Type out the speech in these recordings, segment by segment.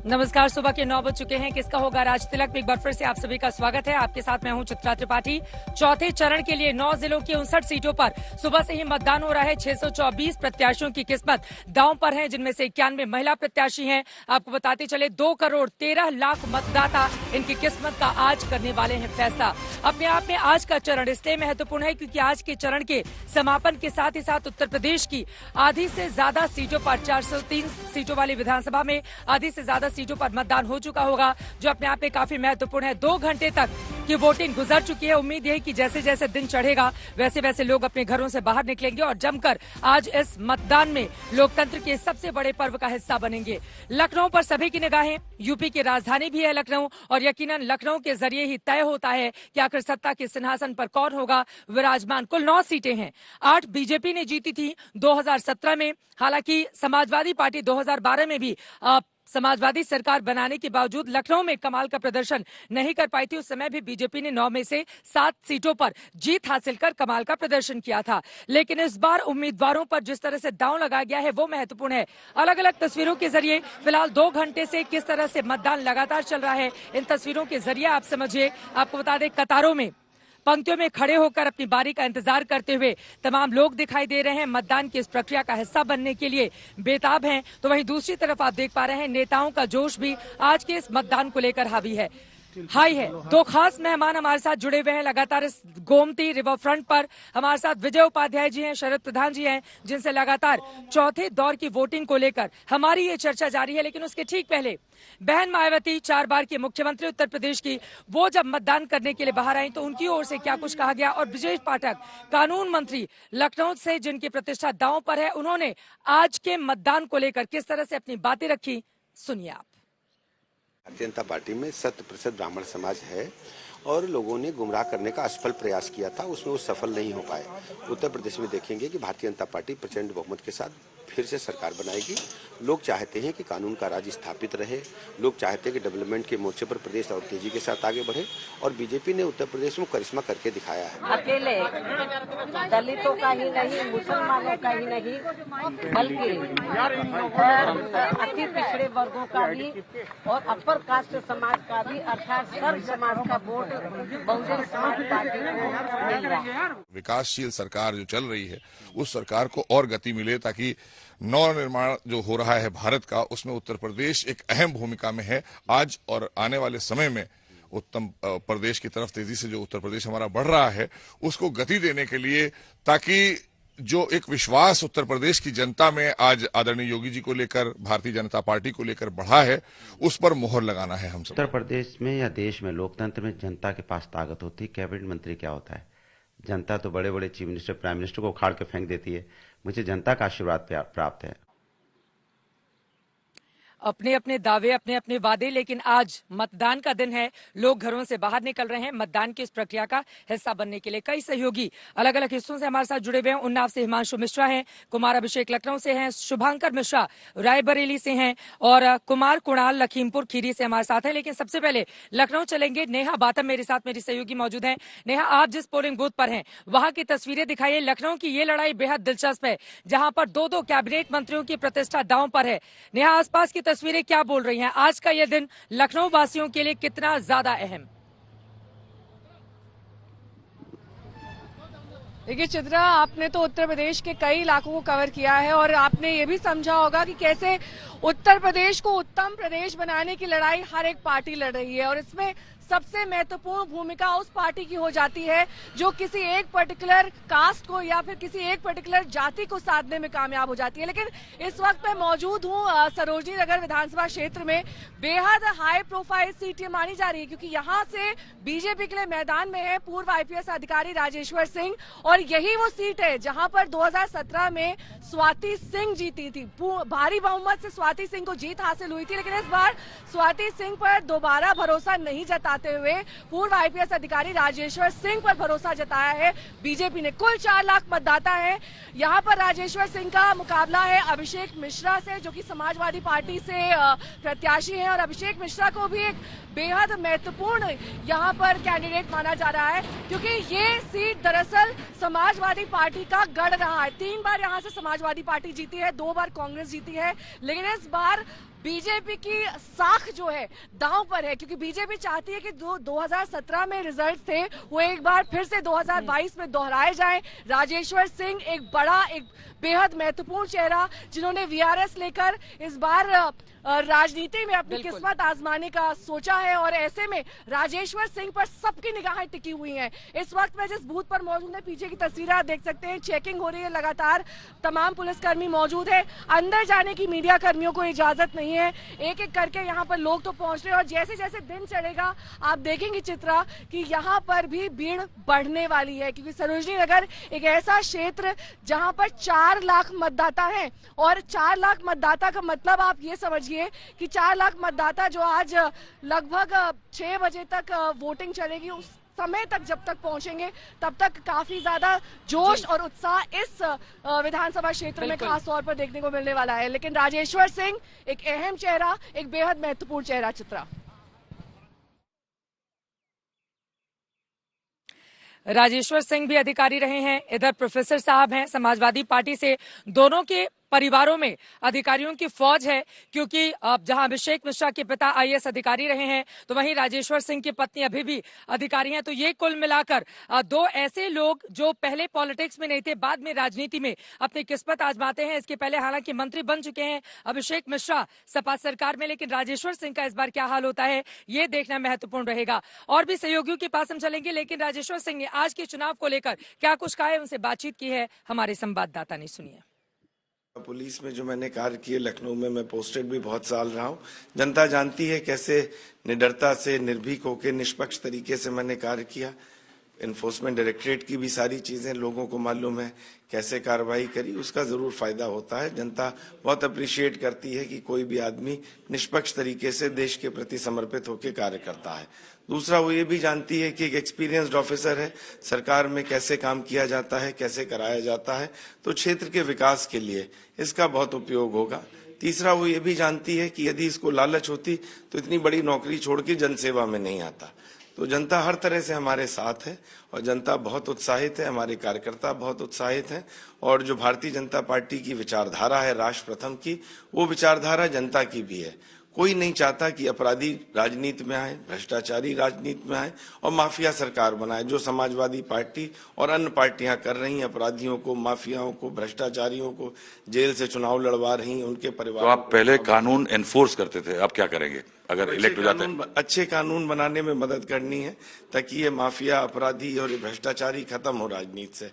नमस्कार, सुबह के 9 बज चुके हैं। किसका होगा राज तिलक में एक बार फिर से आप सभी का स्वागत है। आपके साथ मैं हूं चित्रा त्रिपाठी। चौथे चरण के लिए 9 जिलों की 59 सीटों पर सुबह से ही मतदान हो रहा है। 624 प्रत्याशियों की किस्मत दांव पर है, जिनमें से 91 महिला प्रत्याशी हैं। आपको बताते चले 2 करोड़ 13 लाख मतदाता इनकी किस्मत का आज करने वाले हैं फैसला। अपने आप में आज का चरण इसलिए महत्वपूर्ण है क्योंकि आज के चरण के समापन के साथ ही साथ उत्तर प्रदेश की आधी से ज्यादा सीटों पर 403 सीटों वाली विधानसभा में आधी से ज्यादा सीटों पर मतदान हो चुका होगा, जो अपने आप में काफी महत्वपूर्ण है। 2 घंटे तक की वोटिंग गुजर चुकी है। उम्मीद है कि जैसे जैसे दिन चढ़ेगा वैसे वैसे लोग अपने घरों से बाहर निकलेंगे और जमकर आज इस मतदान में लोकतंत्र के सबसे बड़े पर्व का हिस्सा बनेंगे। लखनऊ पर सभी की निगाहें। यूपी की राजधानी भी है लखनऊ और यकीनन लखनऊ के जरिए ही तय होता है कि आखिर सत्ता के सिंहासन पर कौन होगा विराजमान। कुल 9 सीटें हैं। 8 बीजेपी ने जीती थी 2017 में। हालांकि समाजवादी पार्टी 2012 में भी समाजवादी सरकार बनाने के बावजूद लखनऊ में कमाल का प्रदर्शन नहीं कर पाई थी। उस समय भी बीजेपी ने 9 में से 7 सीटों पर जीत हासिल कर कमाल का प्रदर्शन किया था। लेकिन इस बार उम्मीदवारों पर जिस तरह से दांव लगाया गया है वो महत्वपूर्ण है। अलग अलग तस्वीरों के जरिए फिलहाल 2 घंटे से किस तरह से मतदान लगातार चल रहा है, इन तस्वीरों के जरिए आप समझिए। आपको बता दें, कतारों में पंक्तियों में खड़े होकर अपनी बारी का इंतजार करते हुए तमाम लोग दिखाई दे रहे हैं। मतदान की इस प्रक्रिया का हिस्सा बनने के लिए बेताब हैं। तो वहीं दूसरी तरफ आप देख पा रहे हैं नेताओं का जोश भी आज के इस मतदान को लेकर हाई है। 2 खास मेहमान हमारे साथ जुड़े हुए हैं लगातार इस गोमती रिवर फ्रंट पर। हमारे साथ विजय उपाध्याय जी हैं, शरद प्रधान जी हैं, जिनसे लगातार चौथे दौर की वोटिंग को लेकर हमारी ये चर्चा जारी है। लेकिन उसके ठीक पहले बहन मायावती, 4 बार की मुख्यमंत्री उत्तर प्रदेश की, वो जब मतदान करने के लिए बाहर आई तो उनकी ओर से क्या कुछ कहा गया। और ब्रजेश पाठक, कानून मंत्री लखनऊ से, जिनकी प्रतिष्ठा दांव पर है, उन्होंने आज के मतदान को लेकर किस तरह से अपनी बातें रखी, सुनिए आप। भारतीय जनता पार्टी में 100% ब्राह्मण समाज है और लोगों ने गुमराह करने का असफल प्रयास किया था, उसमें वो सफल नहीं हो पाए। उत्तर प्रदेश में देखेंगे कि भारतीय जनता पार्टी प्रचंड बहुमत के साथ फिर से सरकार बनाएगी। लोग चाहते हैं कि कानून का राज स्थापित रहे। लोग चाहते हैं कि डेवलपमेंट के मोर्चे पर प्रदेश और तेजी के साथ आगे बढ़े और बीजेपी ने उत्तर प्रदेश में करिश्मा करके दिखाया है। अकेले दलितों का ही नहीं, मुसलमानों का ही नहीं, बल्कि अति पिछड़े वर्गों का भी और अपर कास्ट समाज का भी, अर्थात सर्व समाज का वोट बहुजन समाज पार्टी को मिल रहा है। विकासशील सरकार जो चल रही है उस सरकार को और गति मिले, ताकि नव निर्माण जो हो रहा है भारत का, उसमें उत्तर प्रदेश एक अहम भूमिका में है आज और आने वाले समय में। उत्तम प्रदेश की तरफ तेजी से जो उत्तर प्रदेश हमारा बढ़ रहा है उसको गति देने के लिए, ताकि जो एक विश्वास उत्तर प्रदेश की जनता में आज आदरणीय योगी जी को लेकर, भारतीय जनता पार्टी को लेकर बढ़ा है, उस पर मोहर लगाना है हम सब। उत्तर प्रदेश में या देश में लोकतंत्र में जनता के पास ताकत होती है। कैबिनेट मंत्री क्या होता है? जनता तो बड़े बड़े चीफ मिनिस्टर, प्राइम मिनिस्टर को उखाड़ के फेंक देती है। मुझे जनता का आशीर्वाद प्राप्त है। अपने अपने दावे, अपने अपने वादे, लेकिन आज मतदान का दिन है। लोग घरों से बाहर निकल रहे हैं मतदान की इस प्रक्रिया का हिस्सा बनने के लिए। कई सहयोगी अलग अलग हिस्सों से हमारे साथ जुड़े हुए हैं। उन्नाव से हिमांशु मिश्रा हैं, कुमार अभिषेक लखनऊ से हैं, शुभांकर मिश्रा रायबरेली से हैं और कुमार कुणाल लखीमपुर खीरी से हमारे साथ हैं। लेकिन सबसे पहले लखनऊ चलेंगे। नेहा बातम मेरे साथ, मेरी सहयोगी मौजूद हैं। नेहा, आप जिस पोलिंग बूथ पर हैं वहां की तस्वीरें दिखाइए। लखनऊ की ये लड़ाई बेहद दिलचस्प है, जहां पर 2 कैबिनेट मंत्रियों की प्रतिष्ठा दांव पर है। नेहा, आसपास की तस्वीरें क्या बोल रही हैं? आज का यह दिन लखनऊ वासियों के लिए कितना ज्यादा अहम? देखिए चित्रा, आपने तो उत्तर प्रदेश के कई इलाकों को कवर किया है और आपने ये भी समझा होगा कि कैसे उत्तर प्रदेश को उत्तम प्रदेश बनाने की लड़ाई हर एक पार्टी लड़ रही है और इसमें सबसे महत्वपूर्ण भूमिका उस पार्टी की हो जाती है जो किसी एक पर्टिकुलर कास्ट को या फिर किसी एक पर्टिकुलर जाति को साधने में कामयाब हो जाती है। लेकिन इस वक्त मैं मौजूद हूं सरोजनी नगर विधानसभा क्षेत्र में। बेहद हाई प्रोफाइल सीट ये मानी जा रही है क्योंकि यहां से बीजेपी के लिए मैदान में है पूर्व IPS अधिकारी राजेश्वर सिंह और यही वो सीट है जहां पर 2017 में स्वाति सिंह जीती थी। भारी बहुमत से स्वाति सिंह को जीत हासिल हुई थी, लेकिन इस बार स्वाति सिंह पर दोबारा भरोसा नहीं जताते हुए पूर्व IPS अधिकारी राजेश्वर सिंह पर भरोसा जताया है बीजेपी ने। कुल 4 लाख मतदाता हैं। यहाँ पर राजेश्वर सिंह का मुकाबला है अभिषेक मिश्रा से, जो कि समाजवादी पार्टी से प्रत्याशी हैं और अभिषेक मिश्रा को भी एक बेहद महत्वपूर्ण यहाँ पर कैंडिडेट माना जा रहा है क्योंकि ये सीट दरअसल समाजवादी पार्टी का गढ़ रहा है। 3 बार यहाँ से समाजवादी पार्टी जीती है, 2 बार कांग्रेस जीती है, लेकिन इस बार बीजेपी की साख जो है दांव पर है, क्योंकि बीजेपी चाहती है कि 2017 में रिजल्ट थे वो एक बार फिर से 2022 में दोहराए जाएं। राजेश्वर सिंह एक बड़ा, एक बेहद महत्वपूर्ण चेहरा जिन्होंने वीआरएस लेकर इस बार राजनीति में अपनी किस्मत आजमाने का सोचा है, और ऐसे में राजेश्वर सिंह पर सबकी निगाहें टिकी हुई हैं। इस वक्त मैं जिस बूथ पर मौजूद है, पीछे की तस्वीरें आप देख सकते हैं, चेकिंग हो रही है लगातार, तमाम पुलिसकर्मी मौजूद है, अंदर जाने की मीडिया कर्मियों को इजाजत नहीं है। एक एक करके यहाँ पर लोग तो पहुंच रहे हैं, और जैसे जैसे दिन चढ़ेगा आप देखेंगे चित्रा कि यहाँ पर भी भीड़ बढ़ने वाली है, क्योंकि सरोजनी नगर एक ऐसा क्षेत्र जहाँ पर 4 लाख मतदाता है, और 4 लाख मतदाता का मतलब आप ये समझिए कि 4 लाख मतदाता जो आज लगभग 6 बजे तक वोटिंग चलेगी, उस समय तक जब तक पहुंचेंगे तब तक काफी ज्यादा जोश और उत्साह इस विधानसभा क्षेत्र में खास तौर पर देखने को मिलने वाला है। लेकिन राजेश्वर सिंह एक अहम चेहरा, एक बेहद महत्वपूर्ण चेहरा। चित्रा, राजेश्वर सिंह भी अधिकारी रहे हैं, इधर प्रोफेसर साहब हैं समाजवादी पार्टी से। दोनों के परिवारों में अधिकारियों की फौज है, क्योंकि जहां अभिषेक मिश्रा के पिता आईएएस अधिकारी रहे हैं, तो वहीं राजेश्वर सिंह की पत्नी अभी भी अधिकारी हैं। तो ये कुल मिलाकर 2 ऐसे लोग जो पहले पॉलिटिक्स में नहीं थे, बाद में राजनीति में अपनी किस्मत आजमाते हैं। इसके पहले हालांकि मंत्री बन चुके हैं अभिषेक मिश्रा सपा सरकार में, लेकिन राजेश्वर सिंह का इस बार क्या हाल होता है ये देखना महत्वपूर्ण रहेगा। और भी सहयोगियों के पास हम चलेंगे, लेकिन राजेश्वर सिंह ने आज के चुनाव को लेकर क्या कुछ कहा है, उनसे बातचीत की है हमारे संवाददाता ने, सुनिए। पुलिस में जो मैंने कार्य किए, लखनऊ में मैं पोस्टेड भी बहुत साल रहा हूँ। जनता जानती है कैसे निडरता से, निर्भीक होकर, निष्पक्ष तरीके से मैंने कार्य किया। इन्फोर्समेंट डायरेक्टरेट की भी सारी चीजें लोगों को मालूम है, कैसे कार्रवाई करी, उसका जरूर फायदा होता है। जनता बहुत अप्रिशिएट करती है कि कोई भी आदमी निष्पक्ष तरीके से देश के प्रति समर्पित होकर कार्य करता है। दूसरा, वो ये भी जानती है कि एक एक्सपीरियंस्ड ऑफिसर है, सरकार में कैसे काम किया जाता है, कैसे कराया जाता है, तो क्षेत्र के विकास के लिए इसका बहुत उपयोग होगा। तीसरा, वो ये भी जानती है कि यदि इसको लालच होती तो इतनी बड़ी नौकरी छोड़ के जनसेवा में नहीं आता। तो जनता हर तरह से हमारे साथ है, और जनता बहुत उत्साहित है, हमारे कार्यकर्ता बहुत उत्साहित हैं, और जो भारतीय जनता पार्टी की विचारधारा है राष्ट्र प्रथम की, वो विचारधारा जनता की भी है। कोई नहीं चाहता कि अपराधी राजनीति में आए, भ्रष्टाचारी राजनीति में आए और माफिया सरकार बनाए, जो समाजवादी पार्टी और अन्य पार्टियां कर रही हैं। अपराधियों को, माफियाओं को, भ्रष्टाचारियों को जेल से चुनाव लड़वा रही हैं, उनके परिवार। तो आप पहले कानून एनफोर्स करते थे, अब क्या करेंगे अगर इलेक्ट हो जाते हैं? अच्छे कानून बनाने में मदद करनी है, ताकि ये माफिया, अपराधी और भ्रष्टाचारी खत्म हो राजनीति से।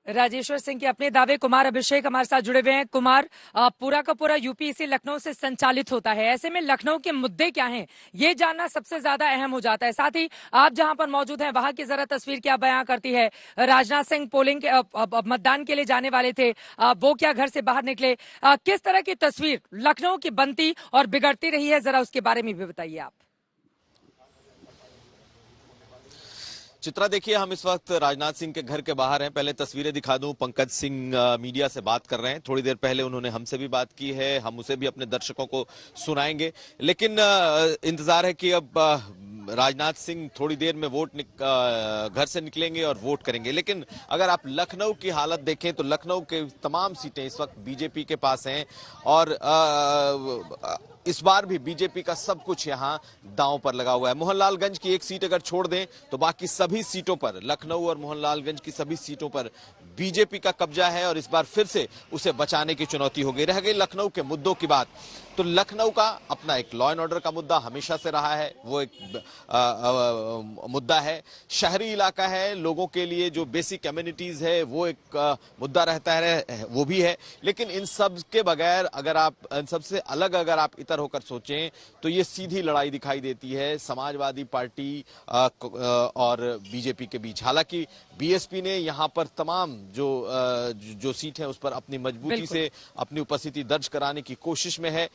राजेश्वर सिंह के अपने दावे। कुमार अभिषेक हमारे साथ जुड़े हुए हैं। कुमार, पूरा का पूरा यूपी इसी लखनऊ से संचालित होता है, ऐसे में लखनऊ के मुद्दे क्या हैं ये जानना सबसे ज्यादा अहम हो जाता है। साथ ही आप जहां पर मौजूद हैं वहां की जरा तस्वीर क्या बयां करती है? राजनाथ सिंह पोलिंग के मतदान के लिए जाने वाले थे, वो क्या घर से बाहर निकले? किस तरह की तस्वीर लखनऊ की बनती और बिगड़ती रही है, जरा उसके बारे में भी बताइए आप। चित्रा, देखिए हम इस वक्त राजनाथ सिंह के घर के बाहर हैं। पहले तस्वीरें दिखा दूं। पंकज सिंह मीडिया से बात कर रहे हैं, थोड़ी देर पहले उन्होंने हमसे भी बात की है, हम उसे भी अपने दर्शकों को सुनाएंगे। लेकिन इंतजार है कि अब राजनाथ सिंह थोड़ी देर में घर से निकलेंगे और वोट करेंगे। लेकिन अगर आप लखनऊ की हालत देखें तो लखनऊ के तमाम सीटें इस वक्त बीजेपी के पास हैं, और इस बार भी बीजेपी का सब कुछ यहां दांव पर लगा हुआ है। मोहनलालगंज की एक सीट अगर छोड़ दें तो बाकी सभी सीटों पर, लखनऊ और मोहनलालगंज की सभी सीटों पर बीजेपी का कब्जा है, और इस बार फिर से उसे बचाने की चुनौती हो गई। रह गई लखनऊ के मुद्दों की बात, तो लखनऊ का अपना एक लॉ एंड ऑर्डर का मुद्दा हमेशा से रहा है, वो एक मुद्दा है। शहरी इलाका है, लोगों के लिए जो बेसिक एमिनिटीज है वो एक मुद्दा रहता है, वो भी है। लेकिन इन सब के बगैर, अगर आप इन सबसे अलग अगर आप इतर होकर सोचें तो ये सीधी लड़ाई दिखाई देती है समाजवादी पार्टी और बीजेपी के बीच। हालांकि बीएसपी ने यहां पर तमाम जो सीट है उस पर अपनी मजबूती से अपनी उपस्थिति दर्ज कराने की कोशिश में है,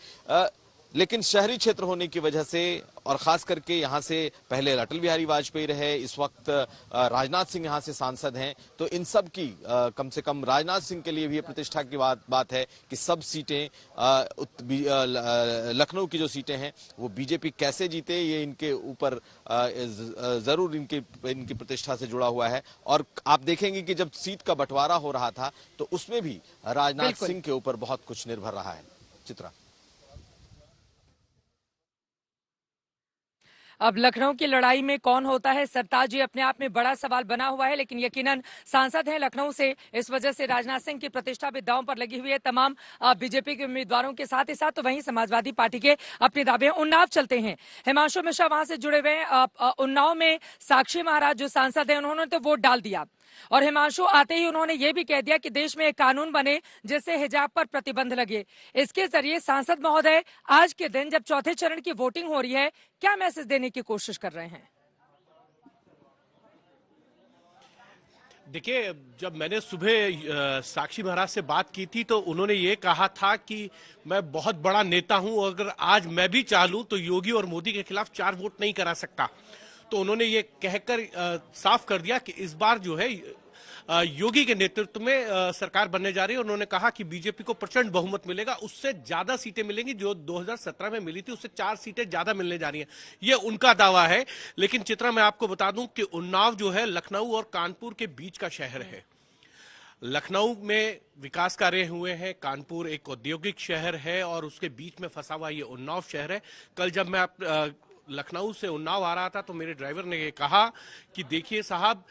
लेकिन शहरी क्षेत्र होने की वजह से, और खास करके यहां से पहले अटल बिहारी वाजपेयी रहे, इस वक्त राजनाथ सिंह यहां से सांसद हैं, तो इन सब की कम से कम राजनाथ सिंह के लिए भी प्रतिष्ठा की बात है कि सब सीटें, लखनऊ की जो सीटें हैं वो बीजेपी कैसे जीते, ये इनके ऊपर जरूर इनकी प्रतिष्ठा से जुड़ा हुआ है। और आप देखेंगे कि जब सीट का बंटवारा हो रहा था तो उसमें भी राजनाथ सिंह के ऊपर बहुत कुछ निर्भर रहा है। चित्रा, अब लखनऊ की लड़ाई में कौन होता है सरताज, ये अपने आप में बड़ा सवाल बना हुआ है, लेकिन यकीनन सांसद हैं लखनऊ से, इस वजह से राजनाथ सिंह की प्रतिष्ठा भी दांव पर लगी हुई है तमाम बीजेपी के उम्मीदवारों के साथ ही साथ। तो वहीं समाजवादी पार्टी के अपने दावे। उन्नाव चलते हैं, हिमांशु मिश्रा वहां से जुड़े हुए हैं। उन्नाव में साक्षी महाराज जो सांसद है, उन्होंने तो वोट डाल दिया और हिमांशु आते ही उन्होंने ये भी कह दिया कि देश में एक कानून बने जिससे हिजाब पर प्रतिबंध लगे। इसके जरिए सांसद महोदय आज के दिन जब चौथे चरण की वोटिंग हो रही है, क्या मैसेज देने की कोशिश कर रहे हैं? देखिए, जब मैंने सुबह साक्षी महाराज से बात की थी तो उन्होंने ये कहा था कि मैं बहुत बड़ा नेता हूं, अगर आज मैं भी चाहूं तो योगी और मोदी के खिलाफ 4 वोट नहीं करा सकता। तो उन्होंने ये कहकर साफ कर दिया कि इस बार जो है योगी के नेतृत्व में सरकार बनने जा रही है। उन्होंने कहा कि बीजेपी को प्रचंड बहुमत मिलेगा, उससे ज्यादा सीटें मिलेंगी जो 2017 में मिली थी, उससे 4 सीटें ज्यादा मिलने जा रही हैं। ये उनका दावा है। लेकिन चित्रा, मैं आपको बता दूं कि उन्नाव जो है लखनऊ और कानपुर के बीच का शहर है। लखनऊ में विकास कार्य हुए हैं, कानपुर एक औद्योगिक शहर है और उसके बीच में फंसा हुआ ये उन्नाव शहर है। कल जब मैं लखनऊ से उन्नाव आ रहा था तो मेरे ड्राइवर ने ये कहा कि देखिए साहब,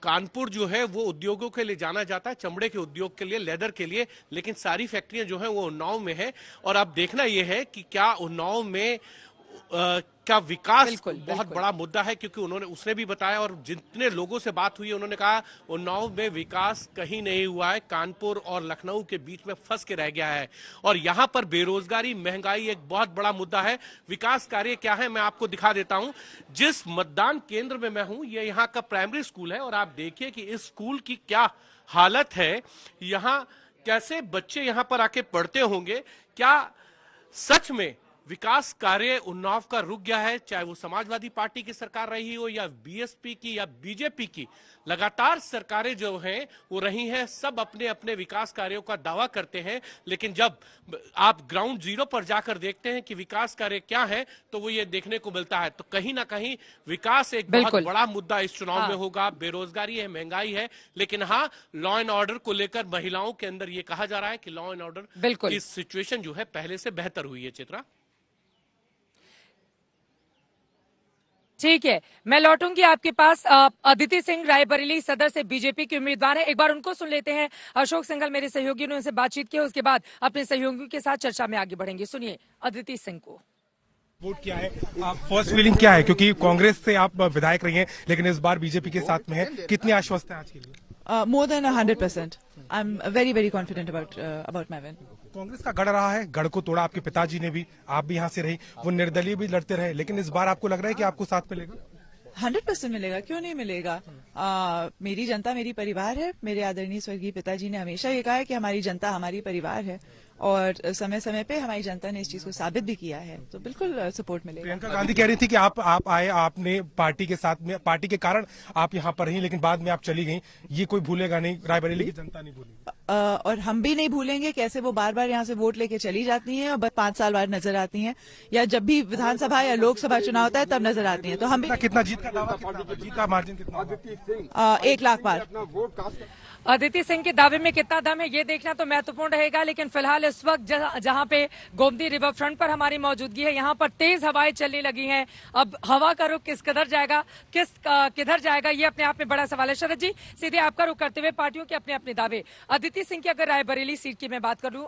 कानपुर जो है वो उद्योगों के लिए जाना जाता है, चमड़े के उद्योग के लिए, लेदर के लिए, लेकिन सारी फैक्ट्रियां जो हैं वो उन्नाव में है। और अब देखना ये है कि क्या उन्नाव में क्या विकास बहुत बड़ा मुद्दा है, क्योंकि उसने भी बताया और जितने लोगों से बात हुई उन्होंने कहा उन्नाव में विकास कहीं नहीं हुआ है, कानपुर और लखनऊ के बीच में फंस के रह गया है। और यहां पर बेरोजगारी, महंगाई एक बहुत बड़ा मुद्दा है। विकास कार्य क्या है मैं आपको दिखा देता हूं। जिस मतदान केंद्र में मैं हूं ये यहाँ का प्राइमरी स्कूल है और आप देखिए कि इस स्कूल की क्या हालत है। यहाँ कैसे बच्चे यहाँ पर आके पढ़ते होंगे। क्या सच में विकास कार्य उन्नाव का रुक गया है? चाहे वो समाजवादी पार्टी की सरकार रही हो या बीएसपी की या बीजेपी की, लगातार सरकारें जो हैं वो रही हैं, सब अपने अपने विकास कार्यों का दावा करते हैं, लेकिन जब आप ग्राउंड जीरो पर जाकर देखते हैं कि विकास कार्य क्या है तो वो ये देखने को मिलता है। तो कहीं ना कहीं विकास एक बहुत बड़ा मुद्दा इस चुनाव में होगा। बेरोजगारी है, महंगाई है, लेकिन हाँ, लॉ एंड ऑर्डर को लेकर महिलाओं के अंदर ये कहा जा रहा है कि लॉ एंड ऑर्डर की सिचुएशन जो है पहले से बेहतर हुई है। चित्रा, ठीक है, मैं लौटूंगी आपके पास। अदिति सिंह रायबरेली सदर से बीजेपी के उम्मीदवार हैं, एक बार उनको सुन लेते हैं। अशोक सिंघल मेरे सहयोगी ने उनसे बातचीत की, उसके बाद अपने सहयोगियों के साथ चर्चा में आगे बढ़ेंगे। सुनिए अदिति सिंह को। वोट क्या है, फर्स्ट फीलिंग क्या है, क्योंकि कांग्रेस से आप विधायक रही हैं लेकिन इस बार बीजेपी के साथ में है, कितनी आश्वस्त है आज के लिए? More than 100%. I'm very, very confident about my win. Congress का गढ़ रहा है, गढ़ को तोड़ा आपके पिताजी ने भी, आप भी यहाँ से रही, वो निर्दलीय भी लड़ते रहे, लेकिन इस बार आपको लग रहा है कि आपको साथ मिलेगा? 100% मिलेगा, क्यों नहीं मिलेगा। मेरी जनता मेरी परिवार है। मेरे आदरणीय स्वर्गीय पिताजी ने हमेशा ये कहा है कि हमारी जनता हमारी परिवार है और समय समय पे हमारी जनता ने इस चीज को साबित भी किया है, तो बिल्कुल सपोर्ट मिलेगा। प्रियंका गांधी कह रही थी कि आप आए, आपने पार्टी के साथ में, पार्टी के कारण आप यहाँ पर रही, लेकिन बाद में आप चली गई, ये कोई भूलेगा नहीं, रायबरेली की जनता नहीं भूलेगी। और हम भी नहीं भूलेंगे कैसे वो बार बार यहाँ से वोट लेके चली जाती हैं और 5 साल बाद नजर आती हैं, या जब भी विधानसभा या लोकसभा चुनाव होता है तब नजर आती हैं। तो हम भी कितना जीत का दावा, जीत का मार्जिन कितना? 1 लाख पार। अदिति सिंह के दावे में कितना दम है ये देखना तो महत्वपूर्ण रहेगा, लेकिन फिलहाल इस वक्त जहां पे गोमती रिवर फ्रंट पर हमारी मौजूदगी है, यहाँ पर तेज हवाएं चलने लगी हैं। अब हवा का रुख किस कदर जाएगा, किधर जाएगा, ये अपने आप में बड़ा सवाल है। शरद जी, सीधे आपका रुख करते हुए पार्टियों के अपने अपने दावे। अदिति सिंह की अगर रायबरेली सीट की मैं बात करूं,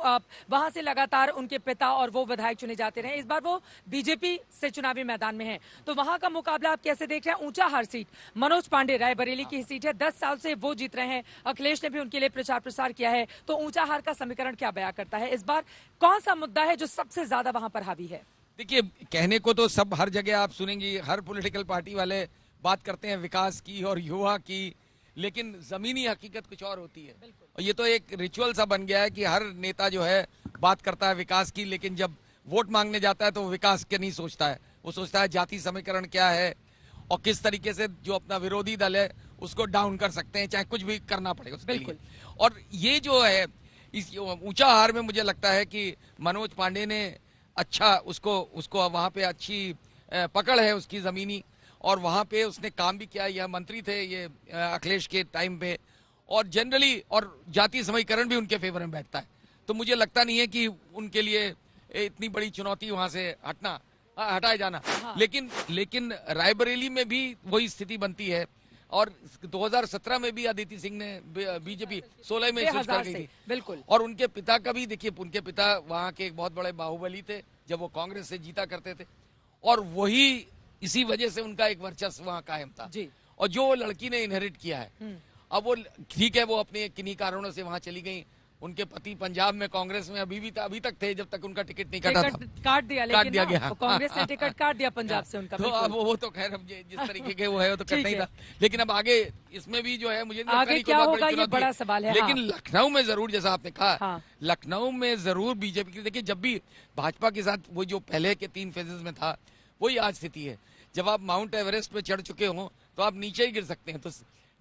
वहां से लगातार उनके पिता और वो विधायक चुने जाते रहे, इस बार वो बीजेपी से चुनावी मैदान में है, तो वहां का मुकाबला आप कैसे देख रहे हैं? ऊंचाहार सीट मनोज पांडे रायबरेली की सीट है, 10 साल से वो जीत रहे हैं, अखिलेश ने भी उनके लिए प्रचार प्रसार किया है, तो ऊंचाहार का समीकरण क्या बयां करता है? इस बार कौन सा मुद्दा है जो सबसे ज्यादा वहां पर हावी है? देखिए, कहने को तो सब हर जगह आप सुनेंगे, हर पॉलिटिकल पार्टी वाले बात करते हैं विकास की और युवा की, लेकिन जमीनी हकीकत कुछ और होती है। और ये तो एक रिचुअल सा बन गया है कि हर नेता जो है बात करता है विकास की, लेकिन जब वोट मांगने जाता है तो विकास के नहीं सोचता है, वो सोचता है जाति समीकरण क्या है और किस तरीके से जो अपना विरोधी दल है उसको डाउन कर सकते हैं, चाहे कुछ भी करना पड़े उसके लिए। और ये जो है इस ऊंचाहार में मुझे लगता है कि मनोज पांडे ने अच्छा उसको वहां पे अच्छी पकड़ है उसकी जमीनी, और वहां पे उसने काम भी किया। यह मंत्री थे ये अखिलेश के टाइम पे, और जनरली और जातीय समीकरण भी उनके फेवर में बैठता है, तो मुझे लगता नहीं है कि उनके लिए इतनी बड़ी चुनौती वहां से हटना हटाए जाना। लेकिन रायबरेली में भी वही स्थिति बनती है और 2017 में भी अदिति सिंह ने बीजेपी 16 में स्विच कर गई थी। बिल्कुल। और उनके पिता का भी देखिए, उनके पिता वहां के एक बहुत बड़े बाहुबली थे जब वो कांग्रेस से जीता करते थे और वही इसी वजह से उनका एक वर्चस्व वहां कायम था जी। और जो लड़की ने इनहेरिट किया है, अब वो ठीक है, वो अपने किन्हीं कारणों से वहां चली गई। उनके पति पंजाब में कांग्रेस में अभी तक थे जब तक उनका टिकट नहीं कटा था। काट दिया, लेकिन दिया गया। तो कांग्रेस ने टिकट काट दिया पंजाब से उनका। तो अब वो तो खैर अब जिस तरीके के वो है वो तो करना ही था। लेकिन अब आगे इसमें भी जो है मुझे आगे क्या होगा ये बड़ा सवाल है। लेकिन लखनऊ में जरूर, जैसा आपने कहा, लखनऊ में जरूर बीजेपी की, देखिए जब भी भाजपा के साथ वो जो पहले के 3 फेजेस में था वही आज स्थिति है। जब आप माउंट एवरेस्ट पे चढ़ चुके हो तो आप नीचे ही गिर सकते हैं। तो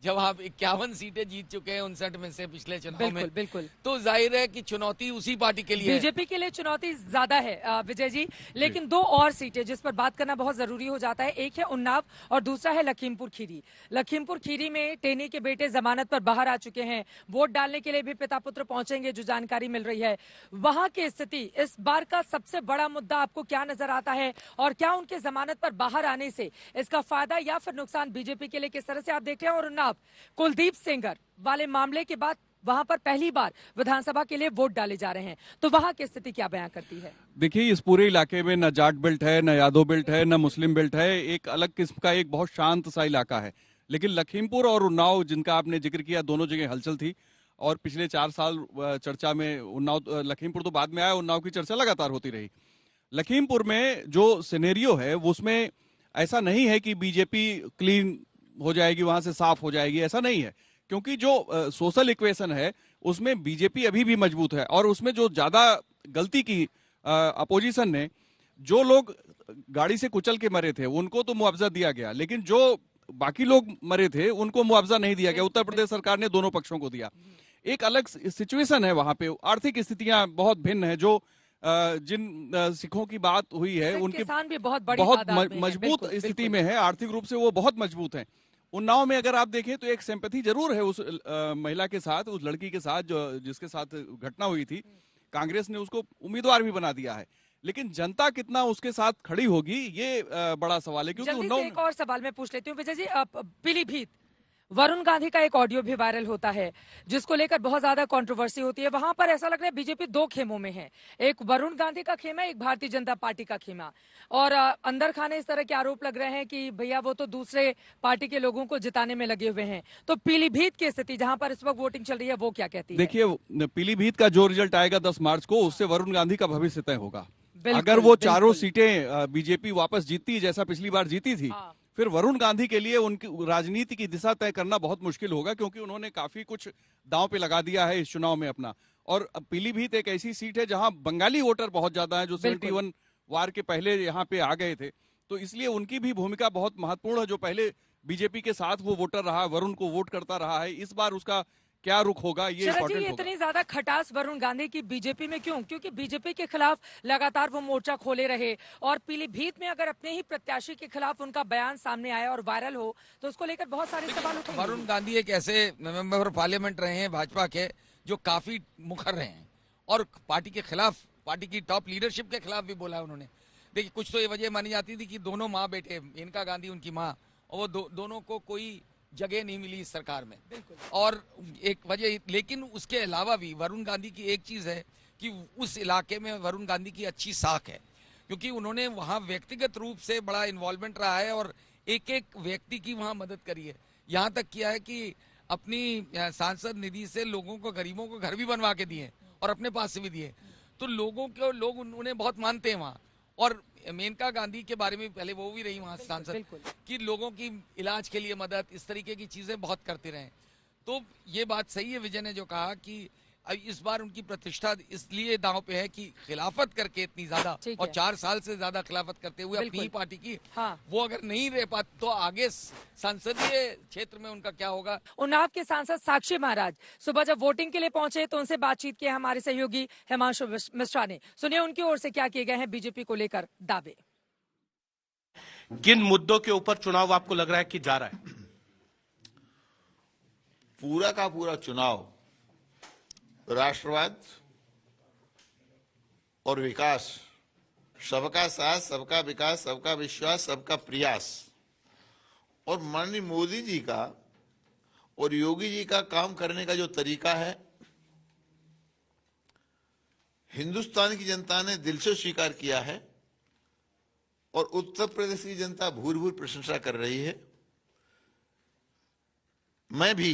जब आप 51 सीटें जीत चुके हैं 59 में से पिछले चुनाव में, बिल्कुल, तो जाहिर है कि चुनौती उसी पार्टी के लिए, बीजेपी के लिए चुनौती ज्यादा है विजय जी। लेकिन 2 और सीटें जिस पर बात करना बहुत जरूरी हो जाता है, एक है उन्नाव और दूसरा है लखीमपुर खीरी। लखीमपुर खीरी में टेनी के बेटे जमानत पर बाहर आ चुके हैं, वोट डालने के लिए भी पिता पुत्र पहुंचेंगे, जो जानकारी मिल रही है। वहां की स्थिति इस बार का सबसे बड़ा मुद्दा आपको क्या नजर आता है और क्या उनके जमानत पर बाहर आने से इसका फायदा या फिर नुकसान बीजेपी के लिए किस तरह से आप देख रहे हैं? और उन्नाव कुलदीप सेंगर वाले मामले के बाद वहां पर पहली बार विधानसभा के लिए वोट डाले जा रहे हैं, तो वहां की स्थिति क्या बयां करती है? देखिए, इस पूरे इलाके में न जाट बेल्ट है, न यादव बेल्ट है, न मुस्लिम बेल्ट है, एक अलग किस्म का एक बहुत शांत सा इलाका है। लेकिन लखीमपुर और उन्नाव जिनका आपने जिक्र किया, दोनों जगह हलचल थी और पिछले 4 साल चर्चा में उन्नाव, लखीमपुर तो बाद में आया, उन्नाव की चर्चा लगातार होती रही। लखीमपुर में जो सिनेरियो है उसमें ऐसा नहीं है कि बीजेपी क्लीन हो जाएगी, वहां से साफ हो जाएगी, ऐसा नहीं है। क्योंकि जो सोशल इक्वेशन है उसमें बीजेपी अभी भी मजबूत है और उसमें जो ज्यादा गलती की अपोजिशन ने, जो लोग गाड़ी से कुचल के मरे थे उनको तो मुआवजा दिया गया, लेकिन जो बाकी लोग मरे थे उनको मुआवजा नहीं दिया गया। उत्तर प्रदेश सरकार ने दोनों पक्षों को दिया। एक अलग सिचुएशन है वहां पे, आर्थिक स्थितियां बहुत भिन्न है। जो जिन सिखों की बात हुई है उनके भी बहुत मजबूत स्थिति में है, आर्थिक रूप से वो बहुत मजबूत है। उन्नाव में अगर आप देखें तो एक सिंपैथी जरूर है उस महिला के साथ, उस लड़की के साथ जो जिसके साथ घटना हुई थी। कांग्रेस ने उसको उम्मीदवार भी बना दिया है, लेकिन जनता कितना उसके साथ खड़ी होगी ये बड़ा सवाल है। क्योंकि उन्नाव एक और सवाल मैं पूछ लेती हूँ विजय जी, पीलीभीत वरुण गांधी का एक ऑडियो भी वायरल होता है जिसको लेकर बहुत ज्यादा कंट्रोवर्सी होती है। वहां पर ऐसा लग रहा है बीजेपी 2 खेमों में है, एक वरुण गांधी का खेमा, एक भारतीय जनता पार्टी का खेमा। और अंदर खाने इस तरह के आरोप लग रहे हैं कि भैया वो तो दूसरे पार्टी के लोगों को जिताने में लगे हुए हैं। तो पीलीभीत की स्थिति जहां पर इस वक्त वोटिंग चल रही है वो क्या कहती है? देखिए, पीलीभीत का जो रिजल्ट आएगा 10 मार्च को, उससे वरुण गांधी का भविष्य तय होगा। अगर वो चारों सीटें बीजेपी वापस जीतती जैसा पिछली बार जीती थी, फिर वरुण गांधी के लिए उनकी राजनीति की दिशा तय करना बहुत मुश्किल होगा, क्योंकि उन्होंने काफी कुछ दांव पे लगा दिया है इस चुनाव में अपना। और पीलीभीत एक ऐसी सीट है जहां बंगाली वोटर बहुत ज्यादा है, जो 71 वार के पहले यहाँ पे आ गए थे, तो इसलिए उनकी भी भूमिका बहुत महत्वपूर्ण है। जो पहले बीजेपी के साथ वो वोटर रहा, वरुण को वोट करता रहा है, इस बार उसका क्या रुख होगा ये इंपॉर्टेंट होगा। इतनी ज्यादा खटास वरुण गांधी की बीजेपी में क्यों? क्योंकि बीजेपी के खिलाफ लगातार वो मोर्चा खोले रहे और पीलीभीत में अगर अपने ही प्रत्याशी के खिलाफ उनका बयान सामने आया और वायरल हो तो उसको लेकर बहुत सारे सवाल उठेंगे। वरुण गांधी एक ऐसे मेंबर ऑफ पार्लियामेंट रहे हैं भाजपा के जो काफी मुखर रहे हैं और पार्टी के खिलाफ, पार्टी की टॉप लीडरशिप के खिलाफ भी बोला उन्होंने। देखिए, कुछ तो ये वजह मानी जाती थी कि दोनों माँ बेटे, मेनका गांधी उनकी माँ, और वो दोनों को कोई जगह नहीं मिली इस सरकार में, और एक वजह। लेकिन उसके अलावा भी वरुण गांधी की एक चीज है कि उस इलाके में वरुण गांधी की अच्छी साख है, क्योंकि उन्होंने वहां व्यक्तिगत रूप से बड़ा इन्वॉल्वमेंट रहा है और एक एक व्यक्ति की वहां मदद करी है। यहाँ तक किया है कि अपनी सांसद निधि से लोगों को, गरीबों को घर भी बनवा के दिए और अपने पास से भी दिए। तो लोग उन्हें बहुत मानते हैं वहाँ। और मेनका गांधी के बारे में पहले वो भी रही वहां सांसद कि लोगों की इलाज के लिए मदद, इस तरीके की चीजें बहुत करते रहे। तो ये बात सही है विजय ने जो कहा कि इस बार उनकी प्रतिष्ठा इसलिए दांव पे है कि खिलाफत करके इतनी ज्यादा और 4 साल से ज्यादा खिलाफत करते हुए अपनी ही पार्टी की, वो अगर नहीं रह पाते तो आगे संसदीय क्षेत्र में उनका क्या होगा। उन्नाव के सांसद साक्षी महाराज सुबह जब वोटिंग के लिए पहुंचे तो उनसे बातचीत की हमारे सहयोगी हिमांशु मिश्रा ने। सुनिए उनकी ओर से क्या किए गए हैं बीजेपी को लेकर दावे। किन मुद्दों के ऊपर चुनाव आपको लग रहा है कि जा रहा है? पूरा का पूरा चुनाव राष्ट्रवाद और विकास सबका साथ, सबका विकास, सबका विश्वास, सबका प्रयास। और माननीय मोदी जी का और योगी जी का काम करने का जो तरीका है, हिंदुस्तान की जनता ने दिल से स्वीकार किया है और उत्तर प्रदेश की जनता भूर भूर प्रशंसा कर रही है। मैं भी